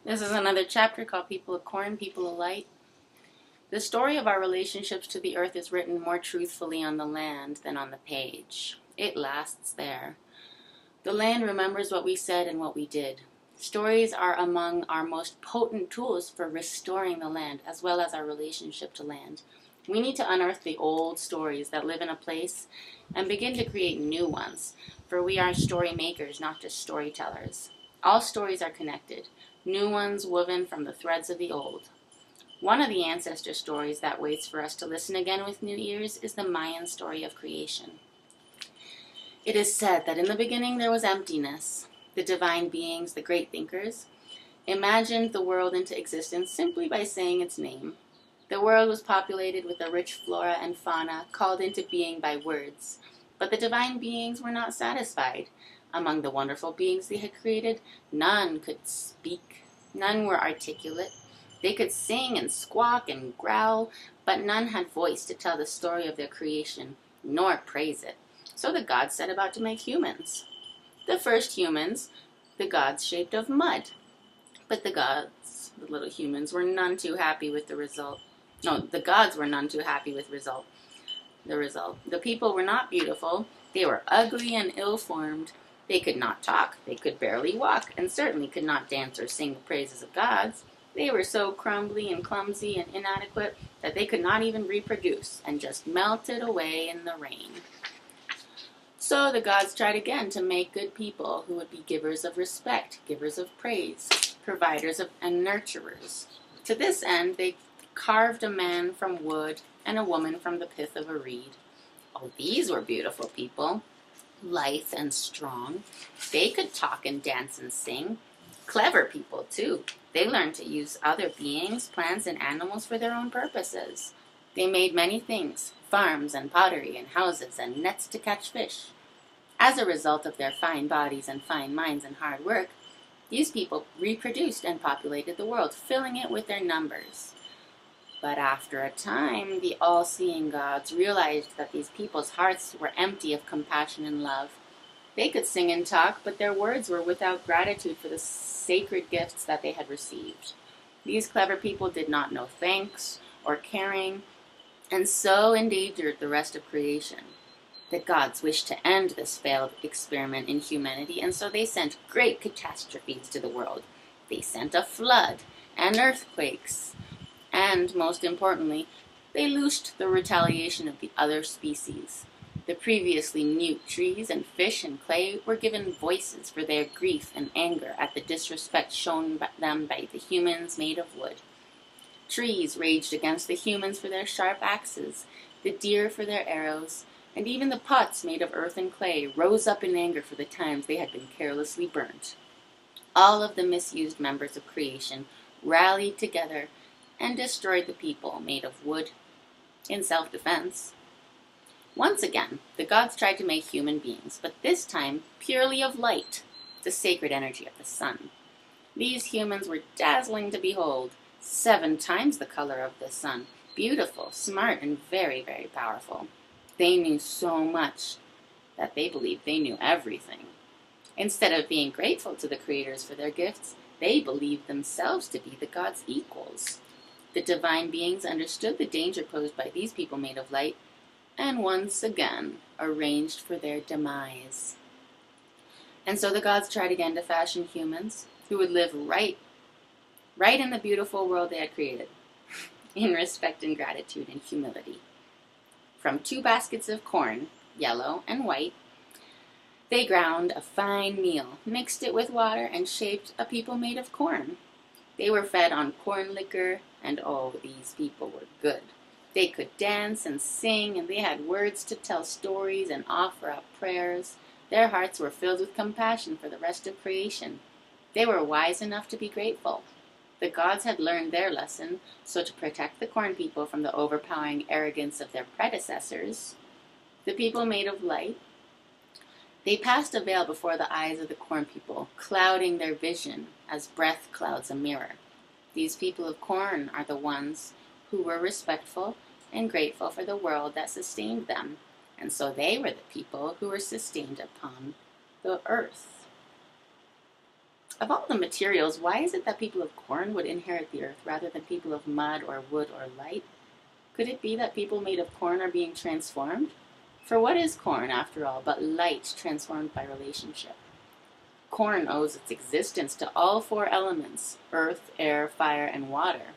This is another chapter called People of Corn, People of Light. The story of our relationships to the earth is written more truthfully on the land than on the page. It lasts there. The land remembers what we said and what we did. Stories are among our most potent tools for restoring the land, as well as our relationship to land. We need to unearth the old stories that live in a place and begin to create new ones, for we are story makers, not just storytellers. All stories are connected, new ones woven from the threads of the old. One of the ancestor stories that waits for us to listen again with new ears is the Mayan story of creation. It is said that in the beginning there was emptiness. The divine beings, the great thinkers, imagined the world into existence simply by saying its name. The world was populated with a rich flora and fauna called into being by words, but the divine beings were not satisfied. Among the wonderful beings they had created, none could speak, none were articulate. They could sing and squawk and growl, but none had voice to tell the story of their creation, nor praise it. So the gods set about to make humans. The first humans, the gods shaped of mud. But the gods, the little humans, were none too happy with the result. No, the gods were none too happy with the result. The people were not beautiful. They were ugly and ill-formed. They could not talk. They could barely walk, and certainly could not dance or sing the praises of gods. They were so crumbly and clumsy and inadequate that they could not even reproduce, and just melted away in the rain. So the gods tried again to make good people who would be givers of respect, givers of praise, providers of and nurturers. To this end, they carved a man from wood and a woman from the pith of a reed. Oh, these were beautiful people, lithe and strong. They could talk and dance and sing. Clever people, too. They learned to use other beings, plants, and animals for their own purposes. They made many things, farms and pottery and houses and nets to catch fish. As a result of their fine bodies and fine minds and hard work, these people reproduced and populated the world, filling it with their numbers. But after a time, the all-seeing gods realized that these people's hearts were empty of compassion and love. They could sing and talk, but their words were without gratitude for the sacred gifts that they had received. These clever people did not know thanks or caring, and so endangered the rest of creation. The gods wished to end this failed experiment in humanity, and so they sent great catastrophes to the world. They sent a flood and earthquakes, and, most importantly, they loosed the retaliation of the other species. The previously mute trees and fish and clay were given voices for their grief and anger at the disrespect shown them by the humans made of wood. Trees raged against the humans for their sharp axes, the deer for their arrows, and even the pots made of earth and clay rose up in anger for the times they had been carelessly burnt. All of the misused members of creation rallied together and destroyed the people made of wood in self-defense. Once again, the gods tried to make human beings, but this time purely of light, the sacred energy of the sun. These humans were dazzling to behold, 7 times the color of the sun, beautiful, smart, and very, very powerful. They knew so much that they believed they knew everything. Instead of being grateful to the creators for their gifts, they believed themselves to be the gods' equals. The divine beings understood the danger posed by these people made of light, and once again arranged for their demise. And so the gods tried again to fashion humans who would live right in the beautiful world they had created, in respect and gratitude and humility. From 2 baskets of corn, yellow and white, they ground a fine meal, mixed it with water, and shaped a people made of corn. They were fed on corn liquor, and oh, these people were good. They could dance and sing, and they had words to tell stories and offer up prayers. Their hearts were filled with compassion for the rest of creation. They were wise enough to be grateful. The gods had learned their lesson, so to protect the corn people from the overpowering arrogance of their predecessors, the people made of light, they passed a veil before the eyes of the corn people, clouding their vision as breath clouds a mirror. These people of corn are the ones who were respectful and grateful for the world that sustained them, and so they were the people who were sustained upon the earth. Of all the materials, why is it that people of corn would inherit the earth rather than people of mud or wood or light? Could it be that people made of corn are being transformed? For what is corn, after all, but light transformed by relationship? Corn owes its existence to all four elements: earth, air, fire, and water.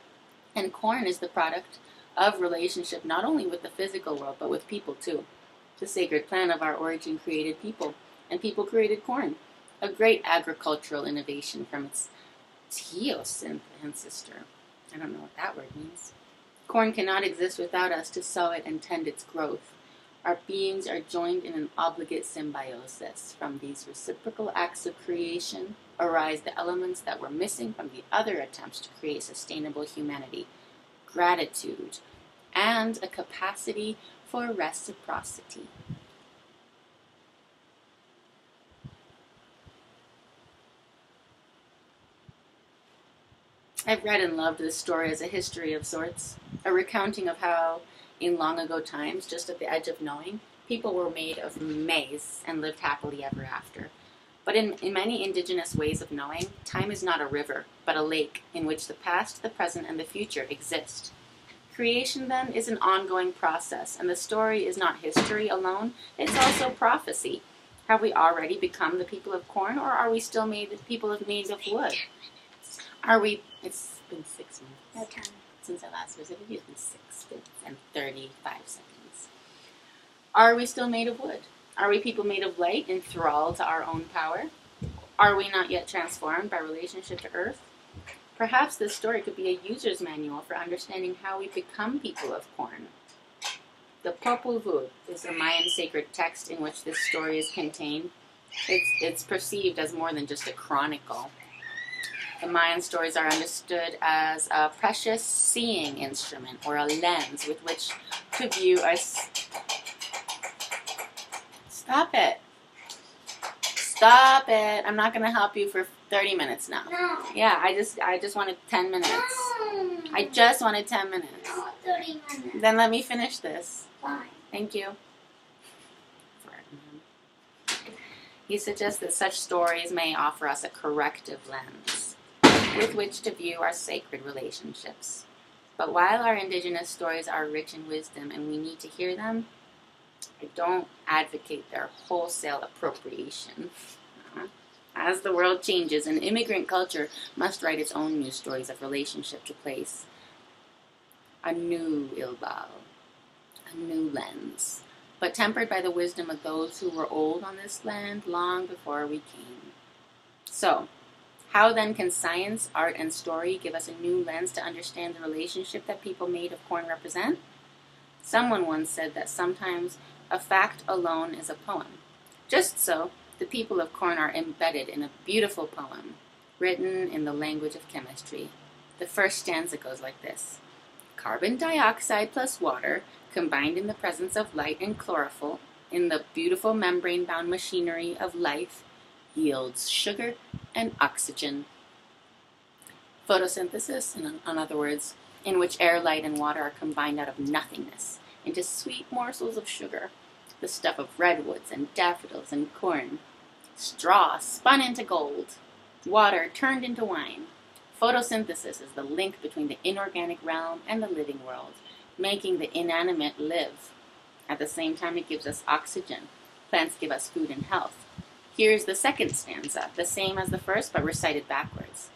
And corn is the product of relationship not only with the physical world, but with people too. The sacred plan of our origin created people, and people created corn, a great agricultural innovation from its teosynth ancestor. I don't know what that word means. Corn cannot exist without us to sow it and tend its growth. Our beings are joined in an obligate symbiosis. From these reciprocal acts of creation arise the elements that were missing from the other attempts to create sustainable humanity: gratitude and a capacity for reciprocity. I've read and loved this story as a history of sorts, a recounting of how, in long ago times, just at the edge of knowing, people were made of maize and lived happily ever after. But in many indigenous ways of knowing, time is not a river, but a lake in which the past, the present, and the future exist. Creation, then, is an ongoing process, and the story is not history alone, it's also prophecy. Have we already become the people of corn, or are we still made people of wood? Are we? It's been 6 months. No time. Since I last visited you. It's been 6 minutes and 35 seconds. Are we still made of wood? Are we people made of light, enthralled to our own power? Are we not yet transformed by relationship to earth? Perhaps this story could be a user's manual for understanding how we become people of corn. The Popol Vuh is a Mayan sacred text in which this story is contained. It's perceived as more than just a chronicle. The Mayan stories are understood as a precious seeing instrument, or a lens with which to view us. Stop it. Stop it. I'm not going to help you for 30 minutes now. No. Yeah, I just wanted 10 minutes. No. I just wanted 10 minutes. No, 30 minutes. Then let me finish this. Fine. Thank you. He suggests that such stories may offer us a corrective lens with which to view our sacred relationships. But while our indigenous stories are rich in wisdom and we need to hear them, I don't advocate their wholesale appropriation. As the world changes, an immigrant culture must write its own new stories of relationship to place. A new Ilbal, a new lens, but tempered by the wisdom of those who were old on this land long before we came. So, how then can science, art, and story give us a new lens to understand the relationship that people made of corn represent? Someone once said that sometimes a fact alone is a poem. Just so, the people of corn are embedded in a beautiful poem, written in the language of chemistry. The first stanza goes like this: carbon dioxide plus water, combined in the presence of light and chlorophyll, in the beautiful membrane-bound machinery of life, yields sugar and oxygen. Photosynthesis, in other words, in which air, light, and water are combined out of nothingness into sweet morsels of sugar, the stuff of redwoods and daffodils and corn. Straw spun into gold, water turned into wine. Photosynthesis is the link between the inorganic realm and the living world, making the inanimate live. At the same time, it gives us oxygen. Plants give us food and health. Here's the second stanza, the same as the first, but recited backwards.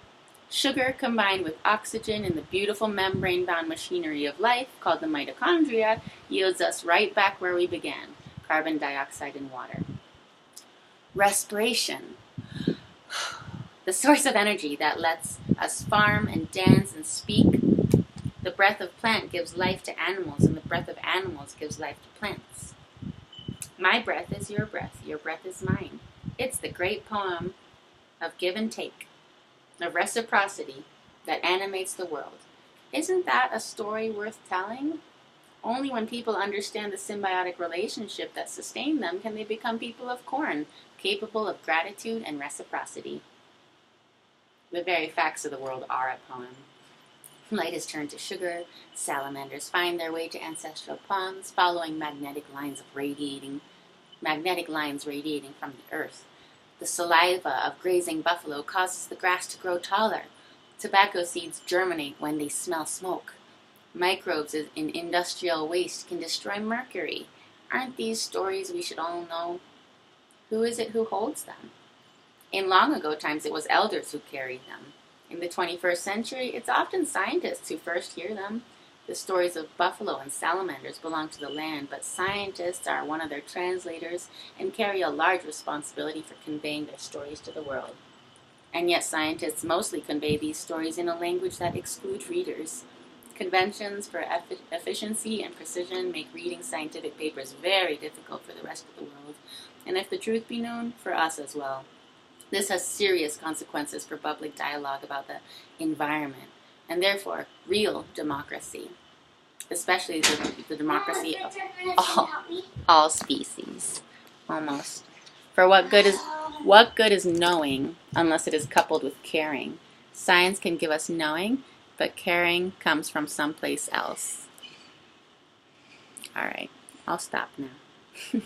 Sugar combined with oxygen in the beautiful membrane-bound machinery of life, called the mitochondria, yields us right back where we began: carbon dioxide and water. Respiration, the source of energy that lets us farm and dance and speak. The breath of plant gives life to animals, and the breath of animals gives life to plants. My breath is your breath is mine. It's the great poem of give and take, of reciprocity that animates the world. Isn't that a story worth telling? Only when people understand the symbiotic relationship that sustain them can they become people of corn, capable of gratitude and reciprocity. The very facts of the world are a poem. Light is turned to sugar, salamanders find their way to ancestral ponds, following magnetic lines radiating from the earth. The saliva of grazing buffalo causes the grass to grow taller. Tobacco seeds germinate when they smell smoke. Microbes in industrial waste can destroy mercury. Aren't these stories we should all know? Who is it who holds them? In long ago times, it was elders who carried them. In the 21st century, it's often scientists who first hear them. The stories of buffalo and salamanders belong to the land, but scientists are one of their translators and carry a large responsibility for conveying their stories to the world. And yet scientists mostly convey these stories in a language that excludes readers. Conventions for efficiency and precision make reading scientific papers very difficult for the rest of the world, and if the truth be known, for us as well. This has serious consequences for public dialogue about the environment, and therefore real democracy, especially the democracy of all species, almost. For what good is knowing unless it is coupled with caring? Science can give us knowing, but caring comes from someplace else. All right, I'll stop now.